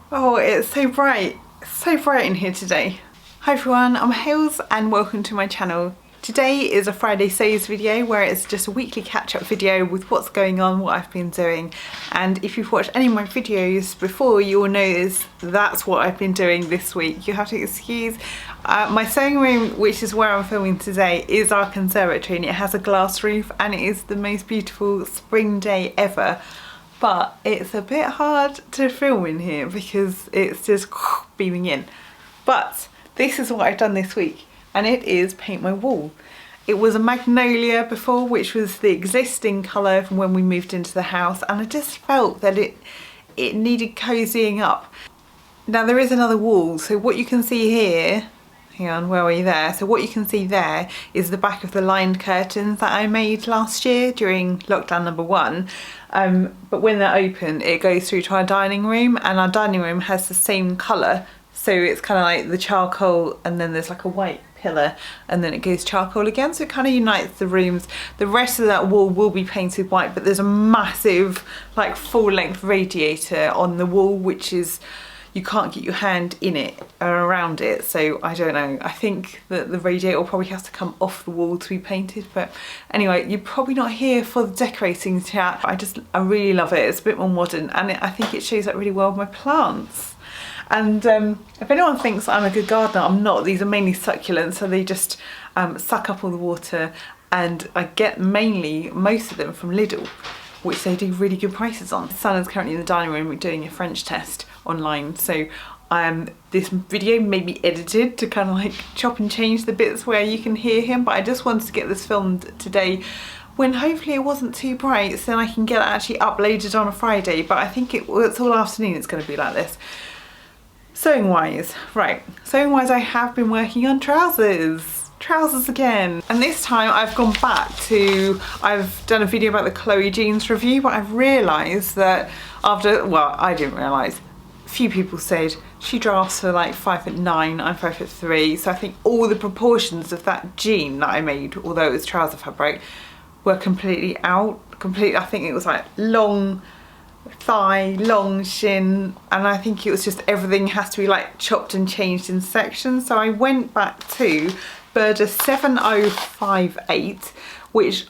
Oh, it's so bright. It's so bright in here today. Hi everyone, I'm Hales and welcome to my channel. Today is a Friday Sewists video where it's just a weekly catch-up video with what's going on, what I've been doing. And if you've watched any of my videos before, you will notice that's what I've been doing this week. You have to excuse my sewing room, which is where I'm filming today, is our conservatory and it has a glass roof and it is the most beautiful spring day ever. But it's a bit hard to film in here because it's just beaming in. But this is what I've done this week, and it is paint my wall. It was a magnolia before, which was the existing colour from when we moved into the house, and I just felt that it needed cozying up. Now there is another wall, so what you can see here, hang on, where are you there? So what you can see there is the back of the lined curtains that I made last year during lockdown number 1. But when they're open, it goes through to our dining room, and our dining room has the same colour. So it's kind of like the charcoal and then there's like a white pillar and then it goes charcoal again. So it kind of unites the rooms. The rest of that wall will be painted white, but there's a massive like full length radiator on the wall, which is, you can't get your hand in it or around it. So I don't know, I think that the radiator probably has to come off the wall to be painted. But anyway, you're probably not here for the decorating chat. I really love it. It's a bit more modern and I think it shows up really well with my plants. And if anyone thinks I'm a good gardener, I'm not. These are mainly succulents, so they just suck up all the water, and I get most of them from Lidl, which they do really good prices on. Son is currently in the dining room doing a French test online, so this video may be edited to kind of like chop and change the bits where you can hear him, but I just wanted to get this filmed today when hopefully it wasn't too bright, so then I can get it actually uploaded on a Friday. But I think it's all afternoon it's going to be like this. Sewing wise, I have been working on trousers again, and this time I've gone back to, I've done a video about the Chloe jeans review, but I've realised that I didn't realise, a few people said she drafts for like 5'9", I'm 5'3", so I think all the proportions of that jean that I made, although it was trouser fabric, were completely out. I think it was like long thigh, long shin, and I think it was just everything has to be like chopped and changed in sections. So I went back to Burda 7058, which,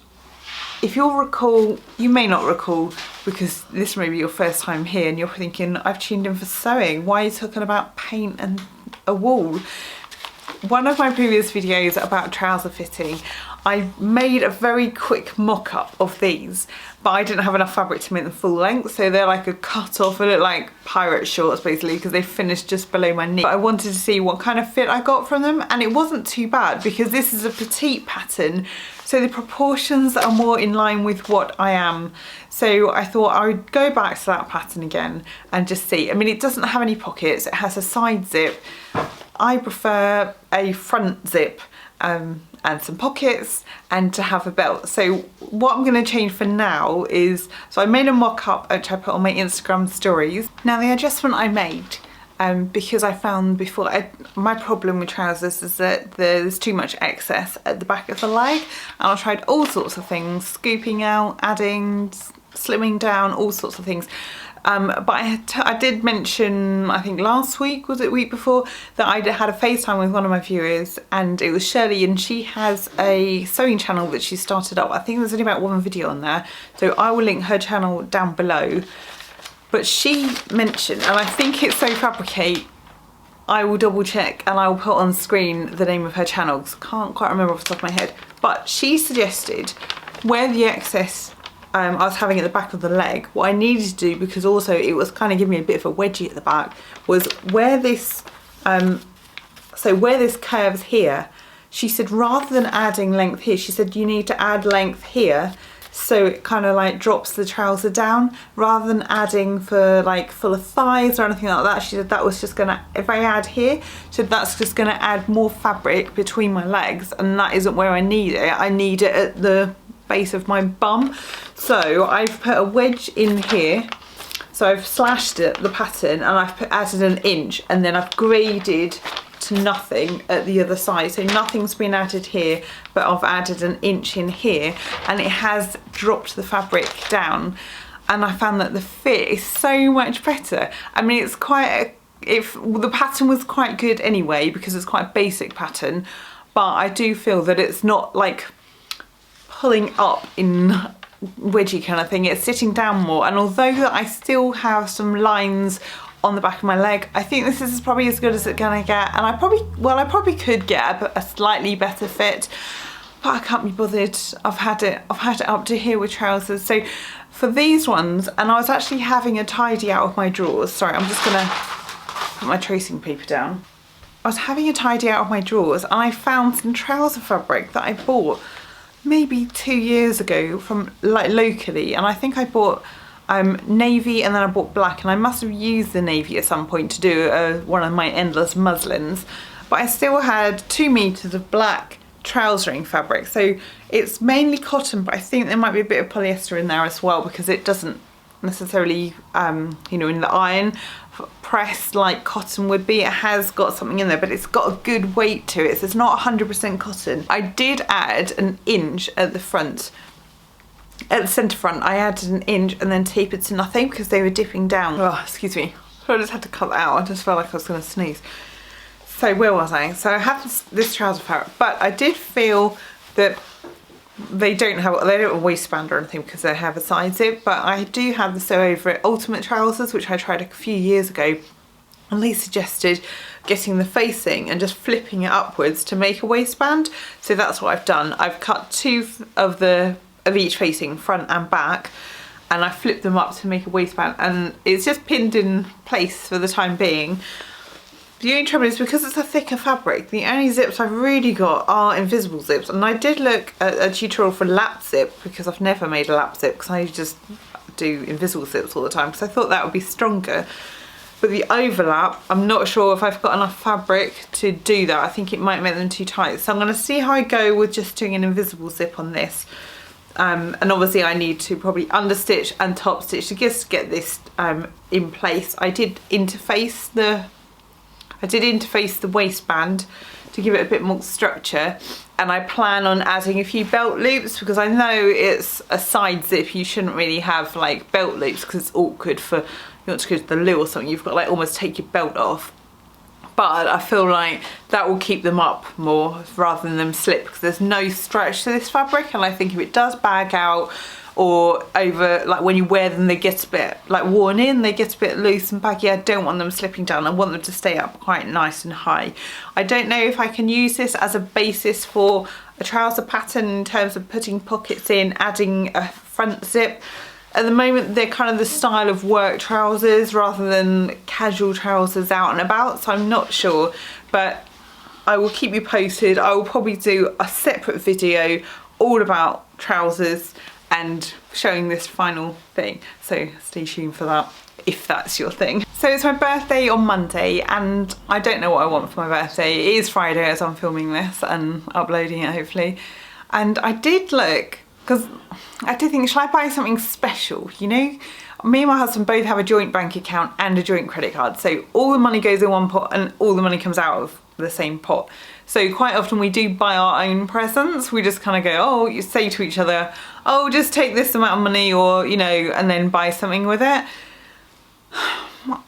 if you'll recall, you may not recall because this may be your first time here and you're thinking, I've tuned in for sewing, why are you talking about paint and a wall? One of my previous videos about trouser fitting, I made a very quick mock-up of these, but I didn't have enough fabric to make them full length, so they're like a cut-off, they look like pirate shorts basically because they finished just below my knee. But I wanted to see what kind of fit I got from them, and it wasn't too bad because this is a petite pattern, so the proportions are more in line with what I am. So I thought I would go back to that pattern again and just see. I mean, it doesn't have any pockets, it has a side zip. I prefer a front zip and some pockets and to have a belt. So what I'm going to change for now is, so I made a mock-up which I put on my Instagram stories. Now the adjustment I made, because I found before, my problem with trousers is that there's too much excess at the back of the leg, and I tried all sorts of things, scooping out, adding, slimming down, all sorts of things. But I did mention, I think last week, was it week before, that I had a FaceTime with one of my viewers, and it was Shirley, and she has a sewing channel that she started up. I think there's only about one video on there, so I will link her channel down below. But she mentioned, and I think it's So Fabricate, I will double check and I will put on screen the name of her channel because I can't quite remember off the top of my head, but she suggested where the excess I was having at the back of the leg, what I needed to do, because also it was kind of giving me a bit of a wedgie at the back, was where this where this curves here, she said rather than adding length here, she said you need to add length here so it kind of like drops the trouser down rather than adding for like fuller thighs or anything like that. She said that was just gonna, if I add here, she said that's just gonna add more fabric between my legs, and that isn't where I need it. I need it at the base of my bum. So I've put a wedge in here, so I've slashed it, the pattern, and I've added an inch, and then I've graded to nothing at the other side, so nothing's been added here, but I've added an inch in here, and it has dropped the fabric down. and I found that the fit is so much better. I mean, it's quite the pattern was quite good anyway because it's quite a basic pattern, but I do feel that it's not like pulling up in wedgie kind of thing. It's sitting down more, and although I still have some lines on the back of my leg, I think this is probably as good as it's gonna get, and I probably could get a slightly better fit, but I can't be bothered. I've had it up to here with trousers. So for these ones, and I was actually having a tidy out of my drawers. Sorry, I'm just gonna put my tracing paper down. I was having a tidy out of my drawers, and I found some trouser fabric that I bought maybe 2 years ago from like locally, and I think I bought navy and then I bought black, and I must have used the navy at some point to do one of my endless muslins, but I still had 2 meters of black trousering fabric. So it's mainly cotton, but I think there might be a bit of polyester in there as well, because it doesn't necessarily you know, in the iron press like cotton would be. It has got something in there, but it's got a good weight to it, so it's not 100% cotton. I did add an inch at the front. At the centre front, I added an inch and then tapered to nothing because they were dipping down. Oh, excuse me. So I just had to cut that out. I just felt like I was going to sneeze. So where was I? So I have this trouser fabric, but I did feel that they don't have a waistband or anything because they have a side zip, but I do have the Sew Over It Ultimate trousers, which I tried a few years ago, and they suggested getting the facing and just flipping it upwards to make a waistband. So that's what I've done. I've cut 2 of each facing, front and back, and I flipped them up to make a waistband, and it's just pinned in place for the time being. The only trouble is because it's a thicker fabric, the only zips I've really got are invisible zips, and I did look at a tutorial for lap zip because I've never made a lap zip because I just do invisible zips all the time because I thought that would be stronger. But the overlap, I'm not sure if I've got enough fabric to do that. I think it might make them too tight, so I'm going to see how I go with just doing an invisible zip on this. And obviously I need to probably understitch and top stitch to just get this in place. I did interface the waistband to give it a bit more structure, and I plan on adding a few belt loops because I know it's a side zip. You shouldn't really have like belt loops because it's awkward for, you want to go to the loo or something, you've got to like almost take your belt off. But I feel like that will keep them up more rather than them slip because there's no stretch to this fabric, and I think if it does bag out or over, like when you wear them, they get a bit like worn in, they get a bit loose and baggy. I don't want them slipping down. I want them to stay up quite nice and high. I don't know if I can use this as a basis for a trouser pattern in terms of putting pockets in, adding a front zip. At the moment, they're kind of the style of work trousers rather than casual trousers out and about, so I'm not sure, but I will keep you posted. I will probably do a separate video all about trousers and showing this final thing, so stay tuned for that if that's your thing. So it's my birthday on Monday, and I don't know what I want for my birthday. It is Friday as I'm filming this and uploading it hopefully, and I did look, because I did think, should I buy something special, you know? Me and my husband both have a joint bank account and a joint credit card, so all the money goes in one pot and all the money comes out of the same pot. So quite often we do buy our own presents. We just kind of go, oh, you say to each other, oh, just take this amount of money, or, you know, and then buy something with it.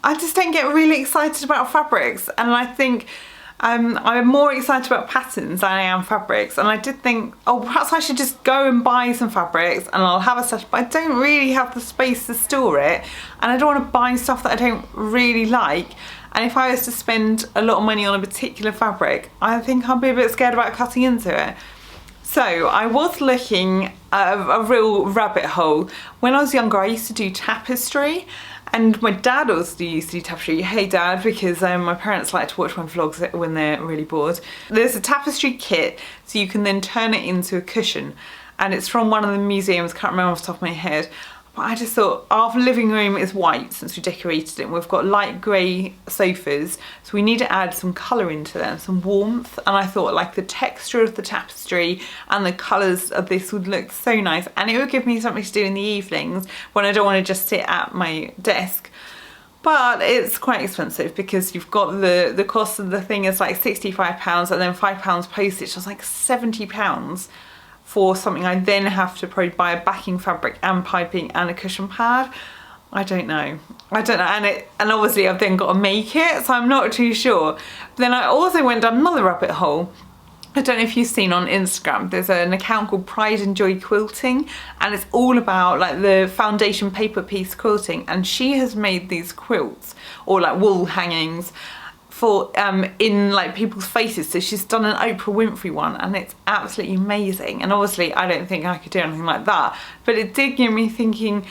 I just don't get really excited about fabrics, and I think I'm more excited about patterns than I am fabrics, and I did think, oh, perhaps I should just go and buy some fabrics and I'll have a stash, but I don't really have the space to store it, and I don't want to buy stuff that I don't really like. And if I was to spend a lot of money on a particular fabric, I think I'll be a bit scared about cutting into it. So I was looking at a real rabbit hole. When I was younger, I used to do tapestry, and my dad also used to do tapestry. Hey Dad, because my parents like to watch my vlogs when they're really bored. There's a tapestry kit, so you can then turn it into a cushion, and it's from one of the museums, can't remember off the top of my head. But I just thought, our living room is white since we decorated it, and we've got light grey sofas, so we need to add some colour into them, some warmth, and I thought like the texture of the tapestry and the colours of this would look so nice, and it would give me something to do in the evenings when I don't want to just sit at my desk. But it's quite expensive because you've got the cost of the thing is like £65 and then £5 postage, so it's like £70 for something I then have to probably buy a backing fabric and piping and a cushion pad. I don't know, and obviously I've then got to make it, so I'm not too sure. Then I also went down another rabbit hole. I don't know if you've seen on Instagram, there's an account called Pride and Joy Quilting, and it's all about like the foundation paper piece quilting, and she has made these quilts or like wall hangings for in like people's faces. So she's done an Oprah Winfrey one, and it's absolutely amazing. And obviously I don't think I could do anything like that, but it did get me thinking,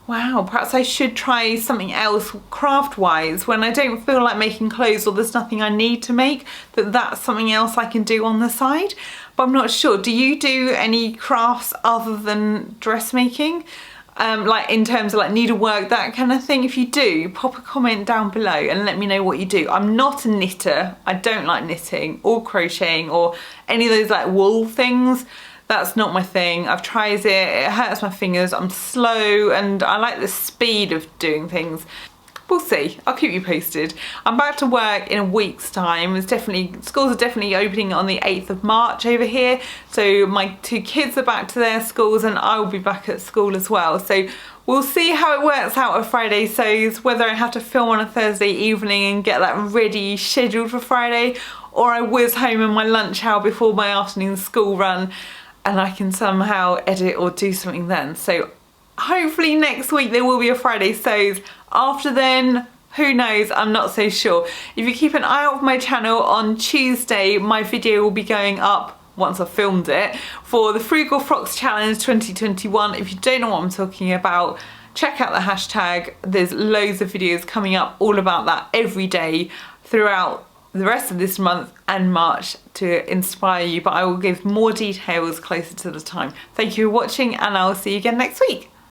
wow, perhaps I should try something else craft-wise when I don't feel like making clothes or there's nothing I need to make, that's something else I can do on the side. But I'm not sure. Do you do any crafts other than dressmaking? Like in terms of like needlework, that kind of thing? If you do, pop a comment down below and let me know what you do. I'm not a knitter. I don't like knitting or crocheting or any of those like wool things. That's not my thing. I've tried it hurts my fingers, I'm slow, and I like the speed of doing things. We'll see, I'll keep you posted. I'm back to work in a week's time. Schools are definitely opening on the 8th of March over here. So my 2 kids are back to their schools and I will be back at school as well. So we'll see how it works out with Friday Sews, whether I have to film on a Thursday evening and get that ready, scheduled for Friday, or I whiz home in my lunch hour before my afternoon school run and I can somehow edit or do something then. So hopefully next week there will be a Friday Sews. After then, who knows, I'm not so sure. If you keep an eye out for my channel, on Tuesday my video will be going up, once I've filmed it, for the Frugal Frocks Challenge 2021. If you don't know what I'm talking about, check out the hashtag. There's loads of videos coming up all about that every day throughout the rest of this month and March to inspire you, but I will give more details closer to the time. Thank you for watching and I'll see you again next week.